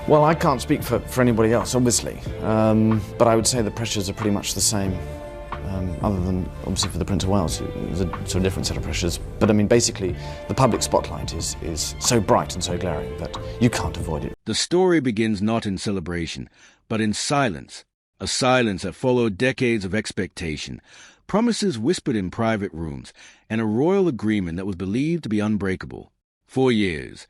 Well, I can't speak for anybody else, obviously, but I would say the pressures are pretty much the same, other than, obviously, for the Prince of Wales. There's a sort of different set of pressures. But, I mean, basically, the public spotlight is so bright and so glaring that you can't avoid it. The story begins not in celebration, but in silence, a silence that followed decades of expectation, promises whispered in private rooms, and a royal agreement that was believed to be unbreakable. For years,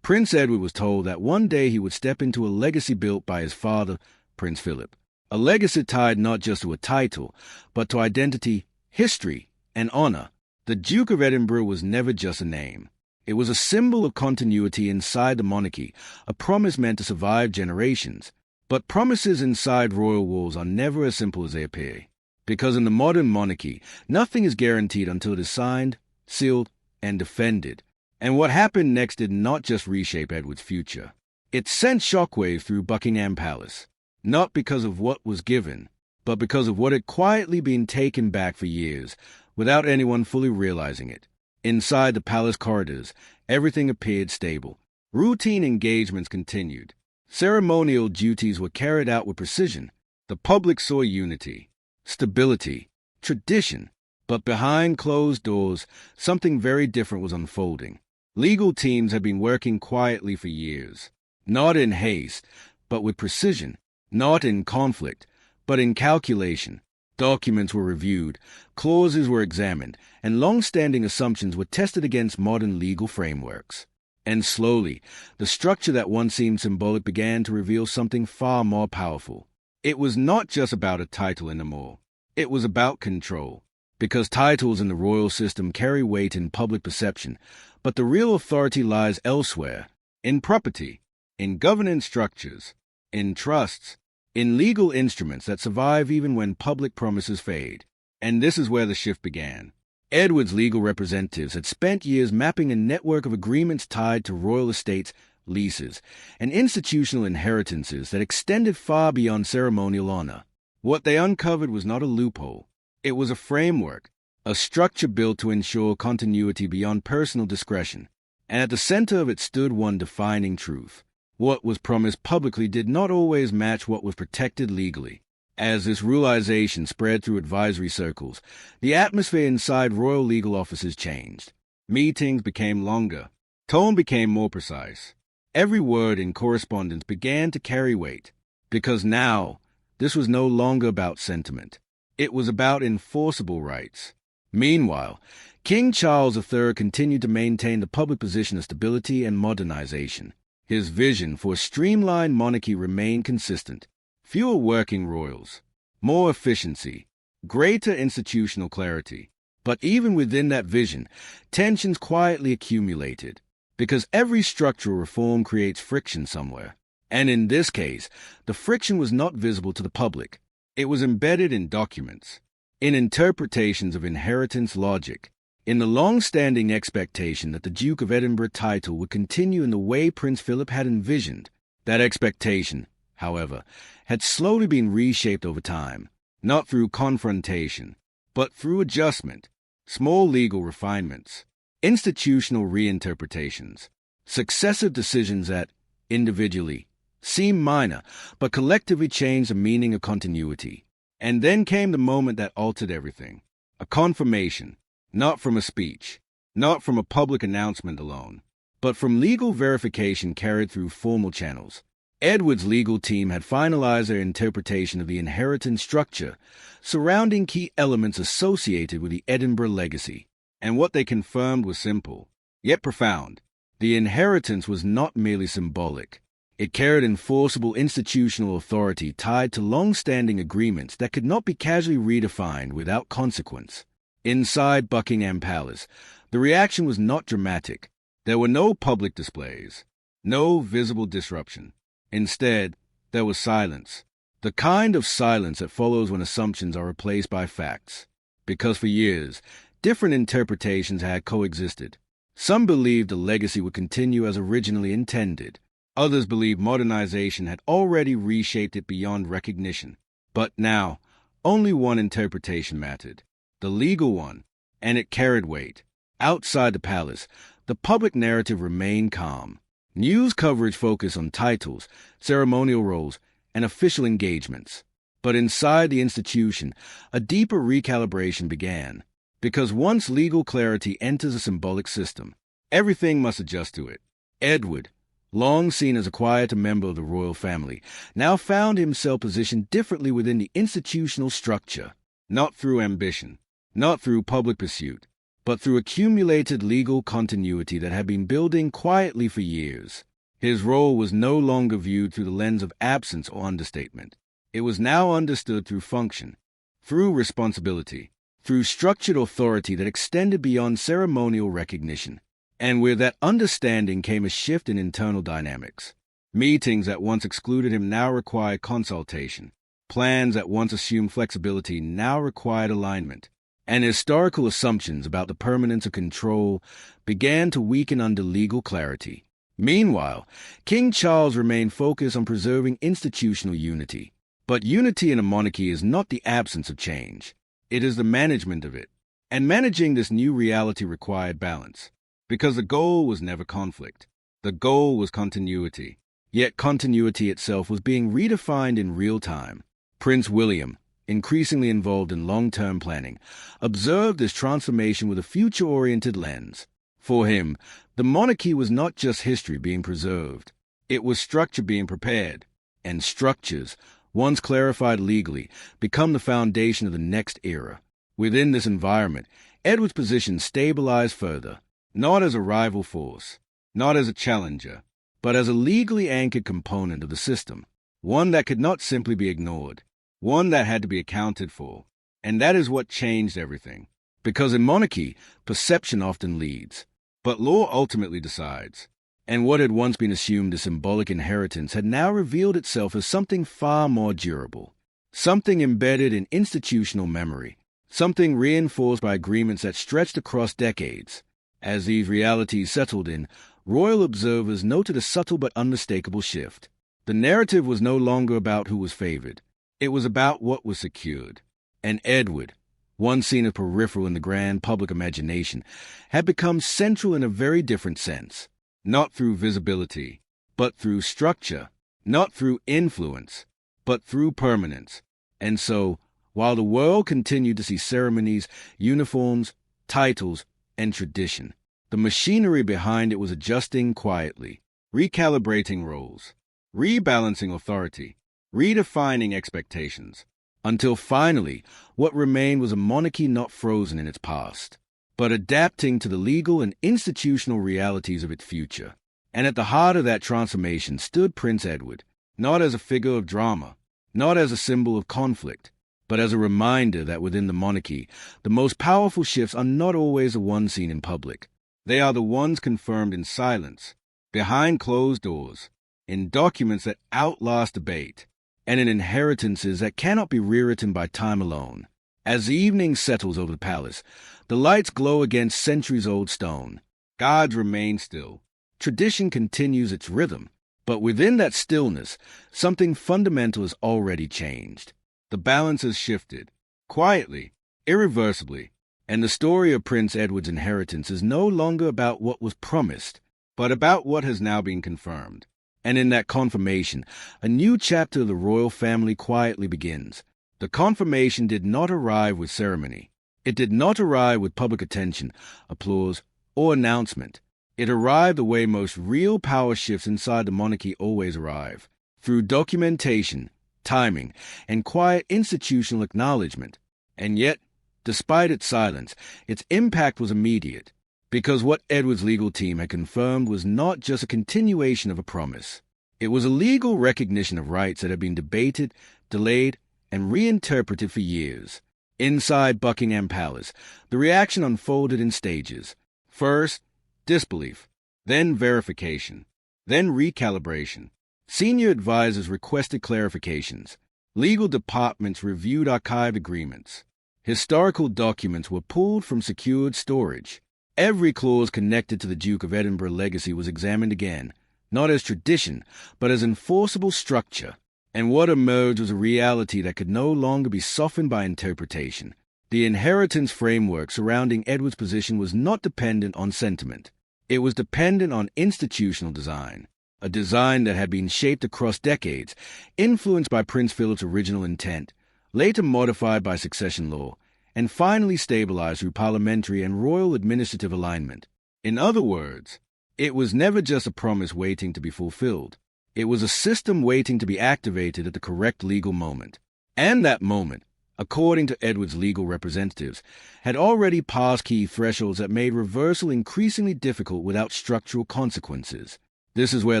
Prince Edward was told that one day he would step into a legacy built by his father, Prince Philip. A legacy tied not just to a title, but to identity, history, and honor. The Duke of Edinburgh was never just a name. It was a symbol of continuity inside the monarchy, a promise meant to survive generations. But promises inside royal walls are never as simple as they appear. Because in the modern monarchy, nothing is guaranteed until it is signed, sealed, and defended. And what happened next did not just reshape Edward's future. It sent shockwaves through Buckingham Palace, not because of what was given, but because of what had quietly been taken back for years, without anyone fully realizing it. Inside the palace corridors, everything appeared stable. Routine engagements continued. Ceremonial duties were carried out with precision. The public saw unity, stability, tradition. But behind closed doors, something very different was unfolding. Legal teams had been working quietly for years, not in haste, but with precision, not in conflict, but in calculation. Documents were reviewed, clauses were examined, and long-standing assumptions were tested against modern legal frameworks. And slowly, the structure that once seemed symbolic began to reveal something far more powerful. It was not just about a title anymore. It was about control. Because titles in the royal system carry weight in public perception, but the real authority lies elsewhere, in property, in governance structures, in trusts, in legal instruments that survive even when public promises fade. And this is where the shift began. Edward's legal representatives had spent years mapping a network of agreements tied to royal estates, leases, and institutional inheritances that extended far beyond ceremonial honor. What they uncovered was not a loophole. It was a framework, a structure built to ensure continuity beyond personal discretion. And at the center of it stood one defining truth. What was promised publicly did not always match what was protected legally. As this realization spread through advisory circles, the atmosphere inside royal legal offices changed. Meetings became longer. Tone became more precise. Every word in correspondence began to carry weight. Because now, this was no longer about sentiment. It was about enforceable rights. Meanwhile, King Charles III continued to maintain the public position of stability and modernization. His vision for a streamlined monarchy remained consistent. Fewer working royals, more efficiency, greater institutional clarity. But even within that vision, tensions quietly accumulated, because every structural reform creates friction somewhere. And in this case, the friction was not visible to the public. It was embedded in documents, in interpretations of inheritance logic, in the long-standing expectation that the Duke of Edinburgh title would continue in the way Prince Philip had envisioned. That expectation, however, had slowly been reshaped over time, not through confrontation, but through adjustment, small legal refinements, institutional reinterpretations, successive decisions that, individually, seemed minor, but collectively changed the meaning of continuity. And then came the moment that altered everything. A confirmation, not from a speech, not from a public announcement alone, but from legal verification carried through formal channels. Edward's legal team had finalized their interpretation of the inheritance structure surrounding key elements associated with the Edinburgh legacy. And what they confirmed was simple, yet profound. The inheritance was not merely symbolic. It carried enforceable institutional authority tied to long-standing agreements that could not be casually redefined without consequence. Inside Buckingham Palace, the reaction was not dramatic. There were no public displays, no visible disruption. Instead, there was silence, the kind of silence that follows when assumptions are replaced by facts. Because for years, different interpretations had coexisted. Some believed the legacy would continue as originally intended. Others believed modernization had already reshaped it beyond recognition. But now, only one interpretation mattered, the legal one, and it carried weight. Outside the palace, the public narrative remained calm. News coverage focused on titles, ceremonial roles, and official engagements. But inside the institution, a deeper recalibration began. Because once legal clarity enters a symbolic system, everything must adjust to it. Edward, long seen as a quieter member of the royal family, now found himself positioned differently within the institutional structure, not through ambition, not through public pursuit, but through accumulated legal continuity that had been building quietly for years. His role was no longer viewed through the lens of absence or understatement. It was now understood through function, through responsibility, through structured authority that extended beyond ceremonial recognition. And with that understanding came a shift in internal dynamics. Meetings that once excluded him now required consultation. Plans that once assumed flexibility now required alignment. And historical assumptions about the permanence of control began to weaken under legal clarity. Meanwhile, King Charles remained focused on preserving institutional unity. But unity in a monarchy is not the absence of change. It is the management of it. And managing this new reality required balance. Because the goal was never conflict. The goal was continuity. Yet continuity itself was being redefined in real time. Prince William, increasingly involved in long-term planning, observed this transformation with a future-oriented lens. For him, the monarchy was not just history being preserved. It was structure being prepared. And structures, once clarified legally, become the foundation of the next era. Within this environment, Edward's position stabilized further, not as a rival force, not as a challenger, but as a legally anchored component of the system, one that could not simply be ignored, one that had to be accounted for. And that is what changed everything. Because in monarchy, perception often leads, but law ultimately decides. And what had once been assumed as symbolic inheritance had now revealed itself as something far more durable, something embedded in institutional memory, something reinforced by agreements that stretched across decades. As these realities settled in, royal observers noted a subtle but unmistakable shift. The narrative was no longer about who was favored. It was about what was secured. And Edward, once seen as peripheral in the grand public imagination, had become central in a very different sense. Not through visibility, but through structure. Not through influence, but through permanence. And so, while the world continued to see ceremonies, uniforms, titles, and tradition, the machinery behind it was adjusting quietly, recalibrating roles, rebalancing authority, redefining expectations, until finally what remained was a monarchy not frozen in its past, but adapting to the legal and institutional realities of its future. And at the heart of that transformation stood Prince Edward, not as a figure of drama, not as a symbol of conflict, but as a reminder that within the monarchy, the most powerful shifts are not always the ones seen in public. They are the ones confirmed in silence, behind closed doors, in documents that outlast debate, and in inheritances that cannot be rewritten by time alone. As the evening settles over the palace, the lights glow against centuries-old stone. Guards remain still. Tradition continues its rhythm. But within that stillness, something fundamental has already changed. The balance has shifted, quietly, irreversibly, and the story of Prince Edward's inheritance is no longer about what was promised, but about what has now been confirmed. And in that confirmation, a new chapter of the royal family quietly begins. The confirmation did not arrive with ceremony. It did not arrive with public attention, applause, or announcement. It arrived the way most real power shifts inside the monarchy always arrive, through documentation, timing, and quiet institutional acknowledgement. And yet, despite its silence, its impact was immediate, because what Edward's legal team had confirmed was not just a continuation of a promise. It was a legal recognition of rights that had been debated, delayed, and reinterpreted for years. Inside Buckingham Palace, the reaction unfolded in stages. First, disbelief, then verification, then recalibration. Senior advisors requested clarifications. Legal departments reviewed archived agreements. Historical documents were pulled from secured storage. Every clause connected to the Duke of Edinburgh legacy was examined again, not as tradition, but as enforceable structure. And what emerged was a reality that could no longer be softened by interpretation. The inheritance framework surrounding Edward's position was not dependent on sentiment. It was dependent on institutional design, a design that had been shaped across decades, influenced by Prince Philip's original intent, later modified by succession law, and finally stabilized through parliamentary and royal administrative alignment. In other words, it was never just a promise waiting to be fulfilled. It was a system waiting to be activated at the correct legal moment. And that moment, according to Edward's legal representatives, had already passed key thresholds that made reversal increasingly difficult without structural consequences. This is where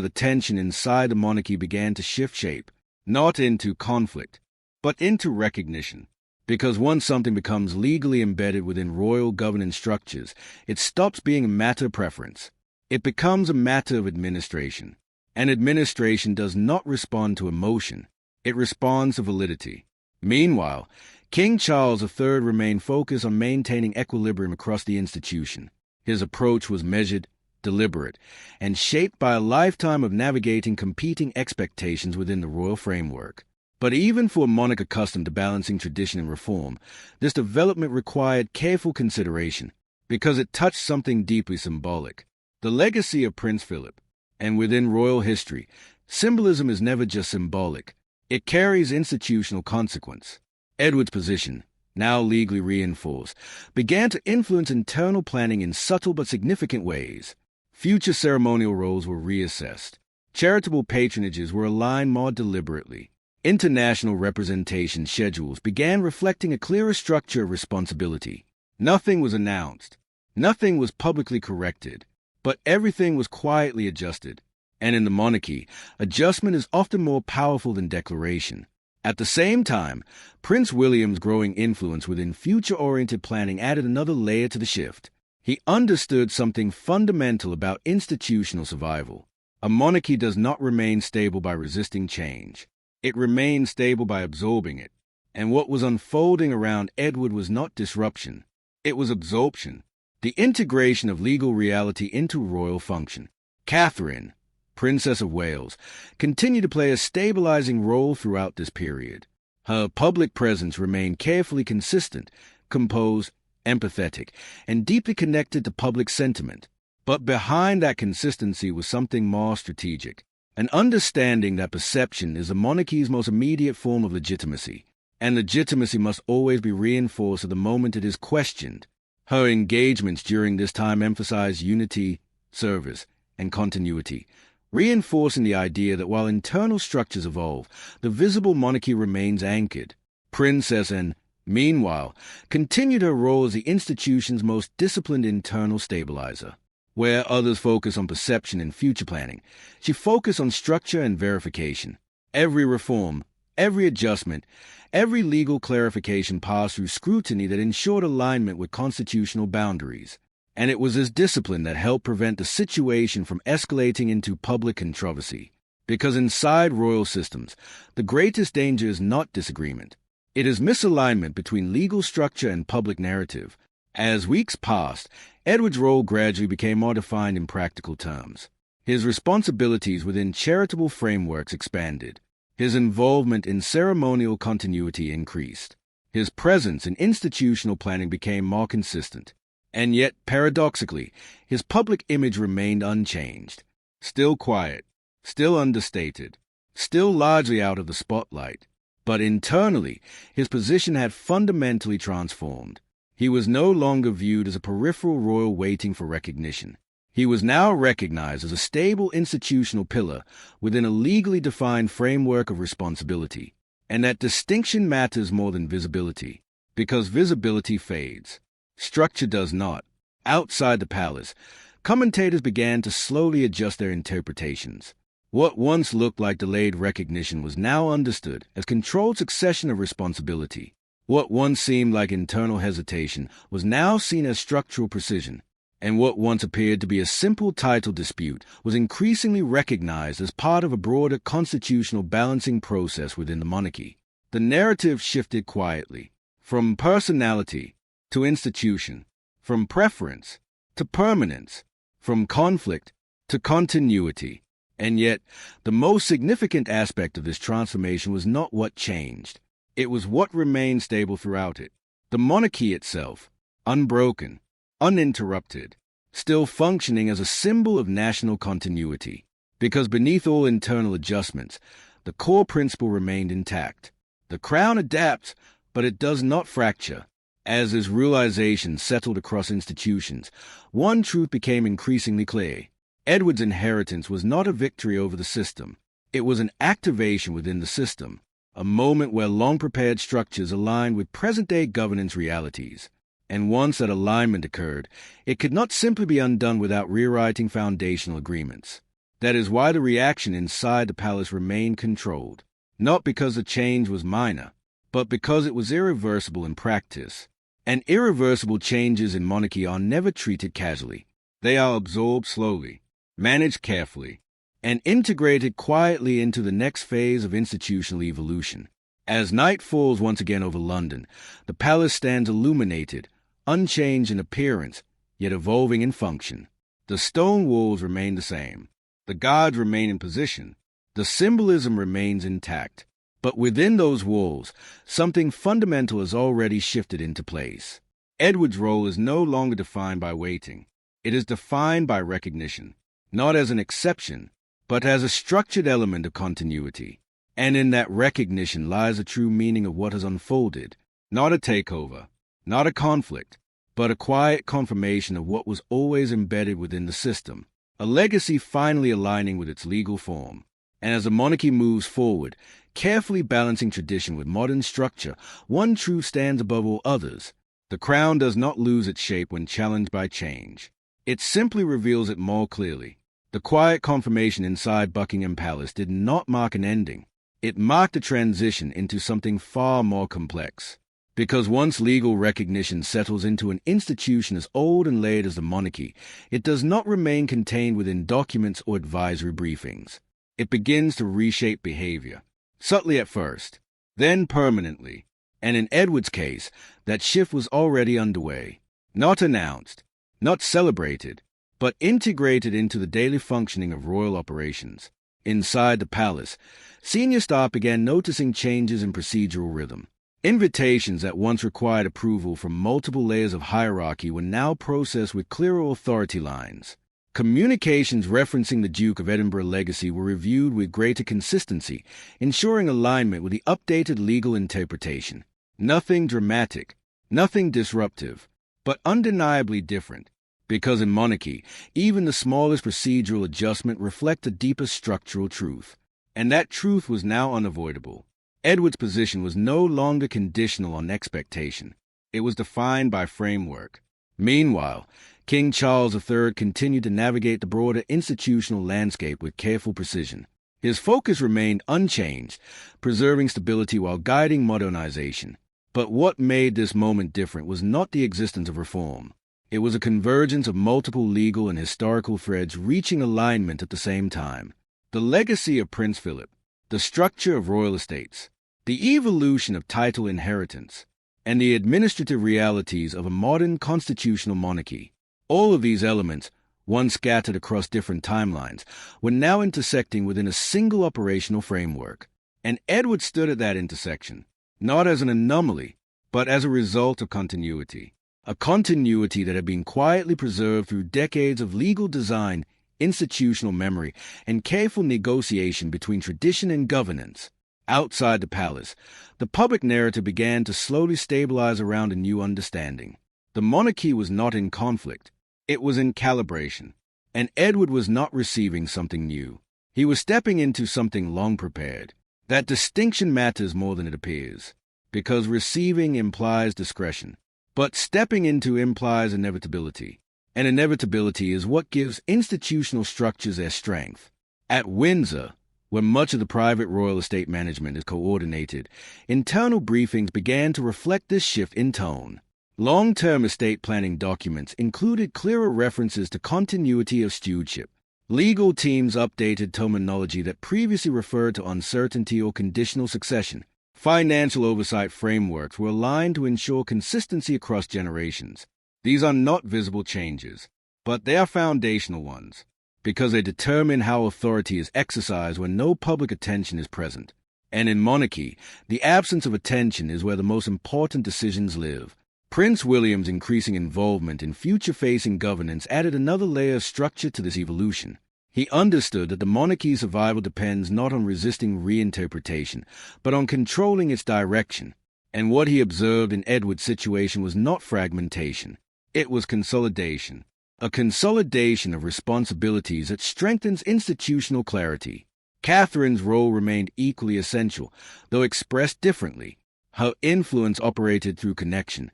the tension inside the monarchy began to shift shape, not into conflict, but into recognition. Because once something becomes legally embedded within royal governance structures, it stops being a matter of preference. It becomes a matter of administration. And administration does not respond to emotion. It responds to validity. Meanwhile, King Charles III remained focused on maintaining equilibrium across the institution. His approach was measured, deliberate, and shaped by a lifetime of navigating competing expectations within the royal framework. But even for a monarch accustomed to balancing tradition and reform, this development required careful consideration, because it touched something deeply symbolic. The legacy of Prince Philip. And within royal history, symbolism is never just symbolic. It carries institutional consequence. Edward's position, now legally reinforced, began to influence internal planning in subtle but significant ways. Future ceremonial roles were reassessed. Charitable patronages were aligned more deliberately. International representation schedules began reflecting a clearer structure of responsibility. Nothing was announced. Nothing was publicly corrected. But everything was quietly adjusted. And in the monarchy, adjustment is often more powerful than declaration. At the same time, Prince William's growing influence within future-oriented planning added another layer to the shift. He understood something fundamental about institutional survival. A monarchy does not remain stable by resisting change. It remained stable by absorbing it. And what was unfolding around Edward was not disruption. It was absorption. The integration of legal reality into royal function. Catherine, Princess of Wales, continued to play a stabilizing role throughout this period. Her public presence remained carefully consistent, composed, empathetic, and deeply connected to public sentiment. But behind that consistency was something more strategic. An understanding that perception is the monarchy's most immediate form of legitimacy, and legitimacy must always be reinforced at the moment it is questioned. Her engagements during this time emphasized unity, service, and continuity, reinforcing the idea that while internal structures evolve, the visible monarchy remains anchored. Princess Anne, meanwhile, continued her role as the institution's most disciplined internal stabilizer. Where others focus on perception and future planning, she focused on structure and verification. Every reform, every adjustment, every legal clarification passed through scrutiny that ensured alignment with constitutional boundaries. And it was this discipline that helped prevent the situation from escalating into public controversy. Because inside royal systems, the greatest danger is not disagreement. It is misalignment between legal structure and public narrative. As weeks passed, Edward's role gradually became more defined in practical terms. His responsibilities within charitable frameworks expanded. His involvement in ceremonial continuity increased. His presence in institutional planning became more consistent. And yet, paradoxically, his public image remained unchanged. Still quiet, still understated, still largely out of the spotlight. But internally, his position had fundamentally transformed. He was no longer viewed as a peripheral royal waiting for recognition. He was now recognized as a stable institutional pillar within a legally defined framework of responsibility. And that distinction matters more than visibility, because visibility fades. Structure does not. Outside the palace, commentators began to slowly adjust their interpretations. What once looked like delayed recognition was now understood as controlled succession of responsibility. What once seemed like internal hesitation was now seen as structural precision, and what once appeared to be a simple title dispute was increasingly recognized as part of a broader constitutional balancing process within the monarchy. The narrative shifted quietly, from personality to institution, from preference to permanence, from conflict to continuity. And yet, the most significant aspect of this transformation was not what changed. It was what remained stable throughout it. The monarchy itself, unbroken, uninterrupted, still functioning as a symbol of national continuity. Because beneath all internal adjustments, the core principle remained intact. The crown adapts, but it does not fracture. As this realization settled across institutions, one truth became increasingly clear. Edward's inheritance was not a victory over the system. It was an activation within the system, a moment where long-prepared structures aligned with present-day governance realities. And once that alignment occurred, it could not simply be undone without rewriting foundational agreements. That is why the reaction inside the palace remained controlled, not because the change was minor, but because it was irreversible in practice. And irreversible changes in monarchy are never treated casually. They are absorbed slowly, managed carefully, and integrated quietly into the next phase of institutional evolution. As night falls once again over London, the palace stands illuminated, unchanged in appearance, yet evolving in function. The stone walls remain the same. The guards remain in position. The symbolism remains intact. But within those walls, something fundamental has already shifted into place. Edward's role is no longer defined by waiting. It is defined by recognition, not as an exception, but as a structured element of continuity. And in that recognition lies the true meaning of what has unfolded. Not a takeover, not a conflict, but a quiet confirmation of what was always embedded within the system. A legacy finally aligning with its legal form. And as the monarchy moves forward, carefully balancing tradition with modern structure, one truth stands above all others. The crown does not lose its shape when challenged by change. It simply reveals it more clearly. The quiet confirmation inside Buckingham Palace did not mark an ending. It marked a transition into something far more complex. Because once legal recognition settles into an institution as old and layered as the monarchy, it does not remain contained within documents or advisory briefings. It begins to reshape behavior, subtly at first, then permanently. And in Edward's case, that shift was already underway. Not announced, not celebrated, but integrated into the daily functioning of royal operations. Inside the palace, senior staff began noticing changes in procedural rhythm. Invitations that once required approval from multiple layers of hierarchy were now processed with clearer authority lines. Communications referencing the Duke of Edinburgh legacy were reviewed with greater consistency, ensuring alignment with the updated legal interpretation. Nothing dramatic, nothing disruptive, but undeniably different. Because in monarchy, even the smallest procedural adjustment reflects a deeper structural truth. And that truth was now unavoidable. Edward's position was no longer conditional on expectation. It was defined by framework. Meanwhile, King Charles III continued to navigate the broader institutional landscape with careful precision. His focus remained unchanged, preserving stability while guiding modernization. But what made this moment different was not the existence of reform. It was a convergence of multiple legal and historical threads reaching alignment at the same time. The legacy of Prince Philip, the structure of royal estates, the evolution of title inheritance, and the administrative realities of a modern constitutional monarchy. All of these elements, once scattered across different timelines, were now intersecting within a single operational framework. And Edward stood at that intersection, not as an anomaly, but as a result of continuity. A continuity that had been quietly preserved through decades of legal design, institutional memory, and careful negotiation between tradition and governance. Outside the palace, the public narrative began to slowly stabilize around a new understanding. The monarchy was not in conflict. It was in calibration. And Edward was not receiving something new. He was stepping into something long prepared. That distinction matters more than it appears, because receiving implies discretion. But stepping into implies inevitability. And inevitability is what gives institutional structures their strength. At Windsor, where much of the private royal estate management is coordinated, internal briefings began to reflect this shift in tone. Long-term estate planning documents included clearer references to continuity of stewardship. Legal teams updated terminology that previously referred to uncertainty or conditional succession. Financial oversight frameworks were aligned to ensure consistency across generations. These are not visible changes, but they are foundational ones, because they determine how authority is exercised when no public attention is present. And in monarchy, the absence of attention is where the most important decisions live. Prince William's increasing involvement in future-facing governance added another layer of structure to this evolution. He understood that the monarchy's survival depends not on resisting reinterpretation, but on controlling its direction. And what he observed in Edward's situation was not fragmentation. It was consolidation. A consolidation of responsibilities that strengthens institutional clarity. Catherine's role remained equally essential, though expressed differently. Her influence operated through connection,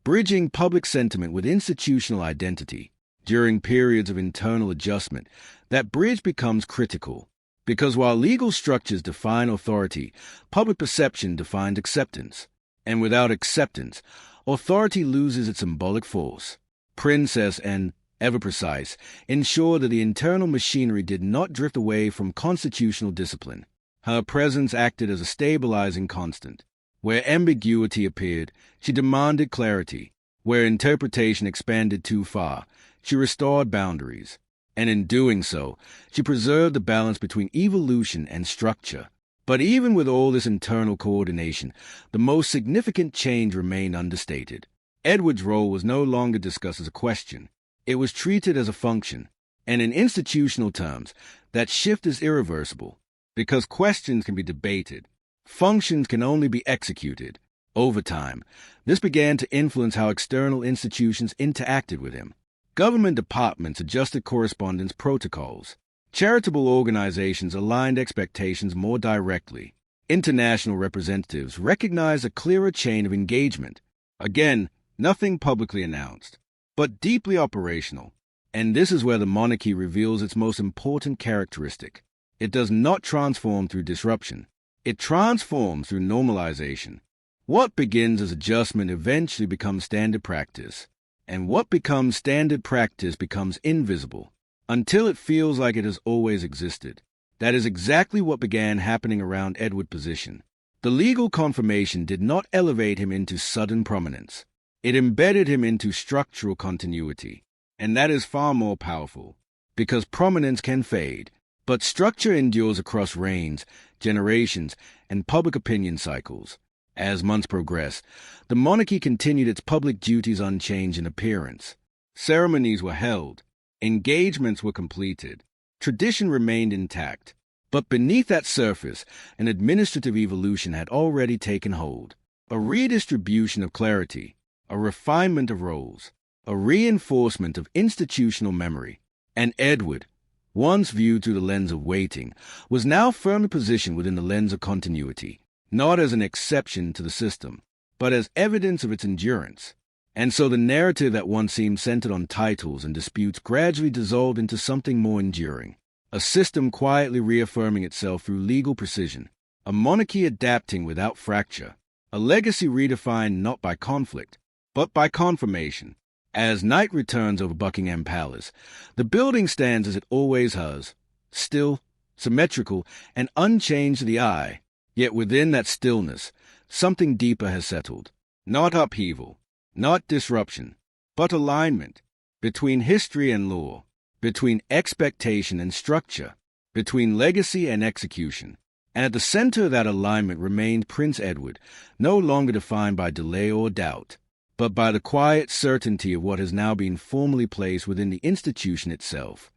bridging public sentiment with institutional identity. During periods of internal adjustment, that bridge becomes critical, because while legal structures define authority, public perception defines acceptance. And without acceptance, authority loses its symbolic force. Princess and, ever precise, ensured that the internal machinery did not drift away from constitutional discipline. Her presence acted as a stabilizing constant. Where ambiguity appeared, she demanded clarity. Where interpretation expanded too far, she restored boundaries. And in doing so, she preserved the balance between evolution and structure. But even with all this internal coordination, the most significant change remained understated. Edward's role was no longer discussed as a question. It was treated as a function. And in institutional terms, that shift is irreversible. Because questions can be debated, functions can only be executed. Over time, this began to influence how external institutions interacted with him. Government departments adjusted correspondence protocols. Charitable organizations aligned expectations more directly. International representatives recognized a clearer chain of engagement. Again, nothing publicly announced, but deeply operational. And this is where the monarchy reveals its most important characteristic. It does not transform through disruption. It transforms through normalization. What begins as adjustment eventually becomes standard practice. And what becomes standard practice becomes invisible, until it feels like it has always existed. That is exactly what began happening around Edward's position. The legal confirmation did not elevate him into sudden prominence. It embedded him into structural continuity. And that is far more powerful, because prominence can fade, but structure endures across reigns, generations, and public opinion cycles. As months progressed, the monarchy continued its public duties unchanged in appearance. Ceremonies were held, engagements were completed, tradition remained intact. But beneath that surface, an administrative evolution had already taken hold. A redistribution of clarity, a refinement of roles, a reinforcement of institutional memory. And Edward, once viewed through the lens of waiting, was now firmly positioned within the lens of continuity. Not as an exception to the system, but as evidence of its endurance. And so the narrative that once seemed centered on titles and disputes gradually dissolved into something more enduring. A system quietly reaffirming itself through legal precision. A monarchy adapting without fracture. A legacy redefined not by conflict, but by confirmation. As night returns over Buckingham Palace, the building stands as it always has, still, symmetrical, and unchanged to the eye. Yet within that stillness, something deeper has settled. Not upheaval, not disruption, but alignment. Between history and law, between expectation and structure, between legacy and execution. And at the center of that alignment remained Prince Edward, no longer defined by delay or doubt, but by the quiet certainty of what has now been formally placed within the institution itself.